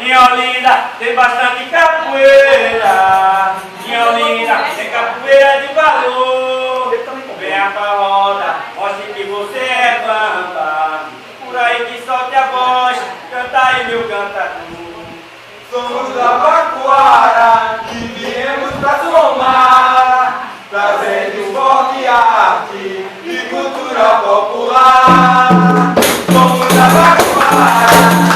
Em Olinda tem bastante capoeira. Em Olinda tem capoeira de valor. Venha pra roda, mostre que você é bamba. Por aí que solte a voz, canta aí meu cantador. Somos da Bacuara, que viemos pra somar, trazendo esporte, arte e cultura popular. Somos da Bacuara.